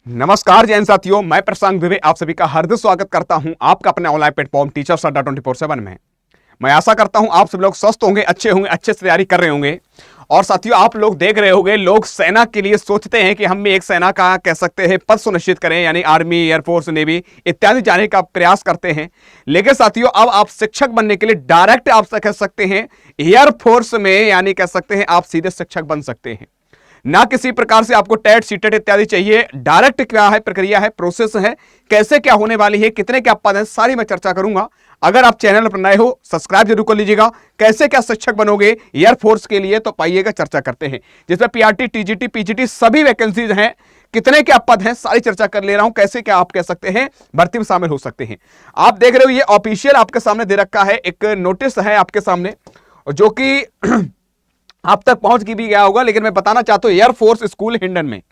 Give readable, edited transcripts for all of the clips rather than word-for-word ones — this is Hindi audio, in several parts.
नमस्कार जैन साथियों, मैं प्रशांत दुबे आप सभी का हार्दिक स्वागत करता हूं आपका अपने ऑनलाइन प्लेटफॉर्म टीचर्स अड्डा 24/7 में। मैं आशा करता हूं आप सब लोग स्वस्थ होंगे, अच्छे से तैयारी कर रहे होंगे। और साथियों, आप लोग देख रहे होंगे, लोग सेना के लिए सोचते हैं कि हम भी एक सेना का कह सकते हैं पद सुनिश्चित करें, यानी आर्मी, एयरफोर्स, नेवी इत्यादि जाने का प्रयास करते हैं। लेकिन साथियों, अब आप शिक्षक बनने के लिए डायरेक्ट आप कह सकते हैं एयरफोर्स में, यानी कह सकते हैं आप सीधे शिक्षक बन सकते हैं। ना किसी प्रकार से आपको टेट सीटेट इत्यादि चाहिए। डायरेक्ट क्या है, प्रक्रिया है, प्रोसेस है, कैसे क्या होने वाली है, कितने क्या पद है, सारी मैं चर्चा करूंगा। अगर आप चैनल पर नए हो, सब्सक्राइब जरूर कर लीजिएगा। कैसे क्या शिक्षक बनोगे एयरफोर्स के लिए, तो पाइएगा, चर्चा करते हैं, जिसमें पीआरटी, टीजीटी, पीजीटी सभी वैकेंसीज हैं। कितने क्या पद हैं, सारी चर्चा कर ले रहा हूं। कैसे क्या आप कह सकते हैं भर्ती में शामिल हो सकते हैं। आप देख रहे हो, ये ऑफिशियल आपके सामने दे रखा है, एक नोटिस है आपके सामने, जो कि आप तक पहुंच भी गया होगा, लेकिन मैं बताना चाहता हूं एयरफोर्स स्कूल हिंडन में,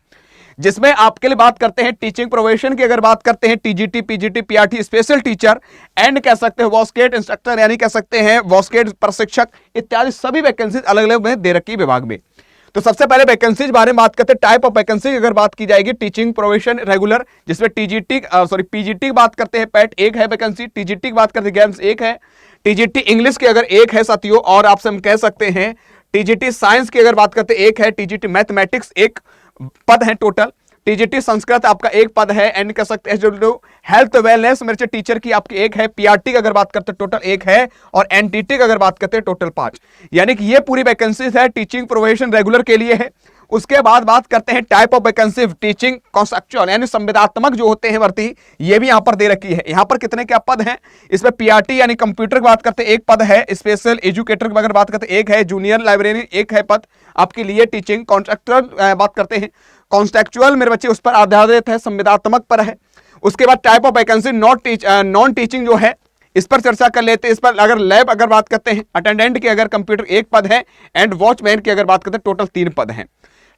जिसमें आपके लिए बात करते हैं टीचिंग प्रोफेशन की। अगर बात करते हैं TGT, PGT, PRT, special teacher and कह सकते हैं वॉस्केट इंस्ट्रक्टर, यानी कह सकते हैं वॉस्केट प्रशिक्षक इत्यादि सभी वैकेंसीज अलग अलग में दे रखी विभाग में। तो सबसे पहले वैकेंसीज बारे में बात करते हैं। टाइप ऑफ वैकेंसी अगर बात की जाएगी, टीचिंग प्रोफेशन रेगुलर, जिसमें पीजीटी की बात करते हैं, पैट एक है वैकेंसी, टीजीटी की बात करते हैं गेम्स एक है, टीजीटी इंग्लिश की अगर एक है साथियों, और आपसे हम कह सकते हैं टीजीटी साइंस की अगर बात करते हैं एक है, टीजीटी मैथमेटिक्स एक पद है टोटल, टीजीटी संस्कृत आपका एक पद है, एंड कह सकते हैं हेल्थ वेलनेस मेरे टीचर की आपकी एक है, पीआरटी की अगर बात करते हैं टोटल एक है, और एनटीटी की अगर बात करते हैं टोटल 5। यानी कि ये पूरी वैकेंसीज है टीचिंग प्रोफेशन रेगुलर के लिए है। उसके बाद बात करते हैं type of vacancy, teaching conceptual यानी संविदात्मक जो होते हैं भर्ती, ये भी यहां पर दे रखी है। यहां पर कितने क्या पद हैं, इसमें पीआरटी यानी कंप्यूटर की बात करते हैं एक पद है, स्पेशल एजुकेटर की अगर बात करते हैं एक है, जूनियर लाइब्रेरी एक है पद आपके लिए, टीचिंग कॉन्ट्रैक्चुअल बात करते हैं, कॉन्ट्रैक्चुअल मेरे बच्चे उस पर आधारित है, संविदात्मक पर है। उसके बाद type of vacancy non teaching जो है, इस पर चर्चा कर लेते हैं। इस पर अगर लैब अगर बात करते हैं, अटेंडेंट की अगर कंप्यूटर एक पद है, एंड वॉचमैन की अगर बात करते हैं टोटल 3 पद हैं।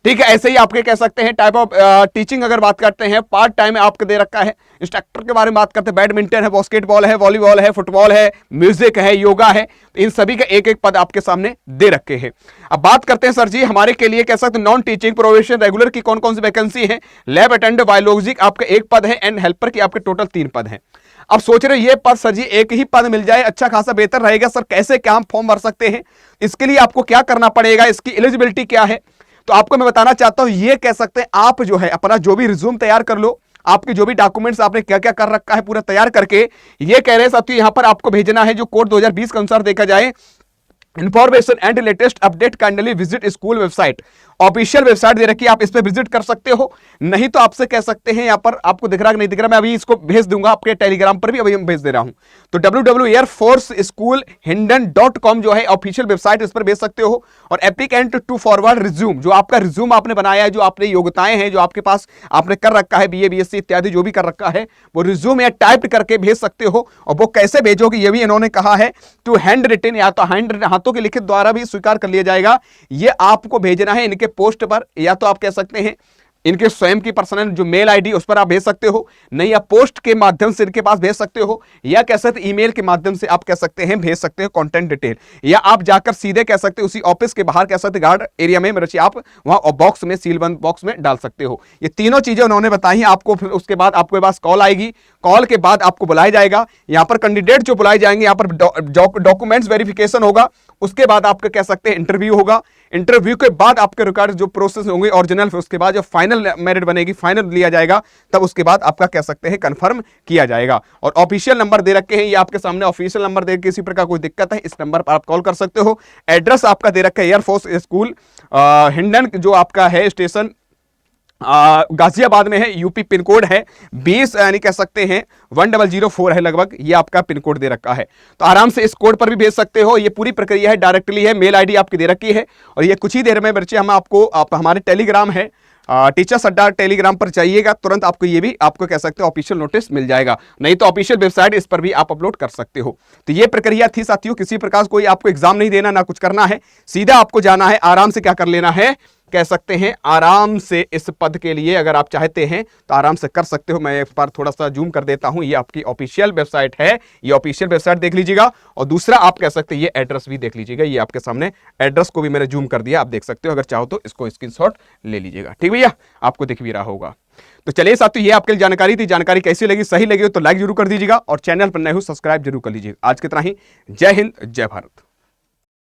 ठीक है, ऐसे ही आपके कह सकते हैं टाइप ऑफ टीचिंग अगर बात करते हैं, पार्ट टाइम आपको दे रखा है। इंस्ट्रक्टर के बारे में बात करते हैं, बैडमिंटन है, बास्केटबॉल है, वॉलीबॉल है, फुटबॉल है, म्यूजिक है, योगा है, तो इन सभी का एक एक पद आपके सामने दे रखे हैं। अब बात करते हैं सर जी हमारे के लिए कह सकते हैं नॉन टीचिंग प्रोफेशन रेगुलर की कौन कौन सी वैकेंसी है। लैब अटेंडेंट बायोलॉजी आपका एक पद है, एंड हेल्पर की आपके टोटल 3 पद हैं। अब सोच रहे ये पद सर जी एक ही पद मिल जाए अच्छा खासा बेहतर रहेगा सर, कैसे क्या हम फॉर्म भर सकते हैं, इसके लिए आपको क्या करना पड़ेगा, इसकी एलिजिबिलिटी क्या है, तो आपको मैं बताना चाहता हूं। ये कह सकते हैं आप जो है अपना जो भी रिज्यूम तैयार कर लो, आपके जो भी डॉक्यूमेंट्स आपने क्या क्या कर रखा है पूरा तैयार करके, ये कह रहे हैं साथियों यहां पर आपको भेजना है जो कोड 2020 के अनुसार देखा जाए, information and latest update kindly visit school website, official website दे रखी है, आप इस पे विजिट कर सकते हो। नहीं तो आपसे कह सकते हैं, यहां पर आपको दिख रहा है कि नहीं दिख रहा, मैं अभी इसको भेज दूंगा आपके टेलीग्राम पर भी, अभी मैं भेज दे रहा हूं। तो www.airforceschoolhindan.com जो है ऑफिशियल वेबसाइट, इस पर भेज सकते हो। और एप्लीकेंट टू फॉरवर्ड रिज्यूम, जो आपका रिज्यूम आपने बनाया है, जो आपने योग्यताएं हैं जो आपके पास आपने कर रखा है, बीए बीएससी इत्यादि जो भी कर रखा है, वो रिज्यूम या टाइप करके भेज सकते हो। और वो कैसे भेजोगे ये भी इन्होंने कहा है, टू हैंड रिटन, या तो हैंड हाथों के लिखित द्वारा भी स्वीकार कर लिया जाएगा। ये आपको भेजना है इनके पोस्ट पर, या तो आप कह सकते हैं इनके स्वयं की पर्सनल जो मेल आईडी उस पर आप भेज सकते हो, नहीं या पोस्ट के माध्यम से इनके पास भेज सकते हो, या कह सकते ईमेल के माध्यम से आप कह सकते हैं भेज सकते हो कॉन्टेंट डिटेल, या आप जाकर सीधे कह सकते हो उसी ऑफिस के बाहर कह सकते गार्ड एरिया में रचिए, आप वहां बॉक्स में सील बंद बॉक्स में डाल सकते हो। ये तीनों चीजें उन्होंने बताई आपको। फिर उसके बाद आपके पास कॉल आएगी, कॉल के बाद आपको बुलाया जाएगा। यहाँ पर कैंडिडेट जो बुलाए जाएंगे, यहाँ पर डॉक्यूमेंट्स वेरिफिकेशन होगा, उसके बाद आपके कह सकते हैं इंटरव्यू होगा। इंटरव्यू के बाद आपके रिकॉर्ड जो प्रोसेस होंगे ओरिजिनल, फिर उसके बाद जो फाइनल मेरिट बनेगी, फाइनल लिया जाएगा, तब उसके बाद आपका कह सकते हैं कंफर्म किया जाएगा। और ऑफिशियल नंबर दे रखे हैं, ये आपके सामने ऑफिशियल नंबर दे, किसी प्रकार कोई दिक्कत है इस नंबर पर आप कॉल कर सकते हो। एड्रेस आपका दे रखा है एयरफोर्स स्कूल हिंडन, जो आपका है स्टेशन गाजियाबाद में है, यूपी पिन कोड है 20 यानी कह सकते हैं 1004 है लगभग, ये आपका पिन कोड दे रखा है। तो आराम से इस कोड पर भी भेज सकते हो। ये पूरी प्रक्रिया है, डायरेक्टली है, मेल आईडी आपकी दे रखी है। और ये कुछ ही देर में बच्चे हम आपको हमारे टेलीग्राम है टीचर्स अड्डा, टेलीग्राम पर जाइएगा, तुरंत आपको ये भी आपको कह सकते हो ऑफिशियल नोटिस मिल जाएगा, नहीं तो ऑफिशियल वेबसाइट इस पर भी आप अपलोड कर सकते हो। तो ये प्रक्रिया थी साथियों, किसी प्रकार कोई आपको एग्जाम नहीं देना, ना कुछ करना है, सीधा आपको जाना है, आराम से क्या कर लेना है, कह सकते हैं आराम से इस पद के लिए अगर आप चाहते हैं तो आराम से कर सकते हो। मैं एक बार थोड़ा सा जूम कर देता हूं, ये आपकी ऑफिशियल वेबसाइट है, ये ऑफिशियल वेबसाइट देख लीजिएगा। और दूसरा आप कह सकते हैं ये एड्रेस भी देख लीजिएगा, ये आपके सामने एड्रेस को भी मैंने जूम कर दिया, आप देख सकते हो। अगर चाहो तो इसको स्क्रीनशॉट ले लीजिएगा। ठीक भैया, आपको दिख भी रहा होगा। तो चलिए साथियों, ये आपके लिए जानकारी थी। जानकारी कैसी लगी, सही लगी हो तो लाइक जरूर कर दीजिएगा और चैनल पर नए हो सब्सक्राइब जरूर कर लीजिएगा। आज कितना ही, जय हिंद जय भारत।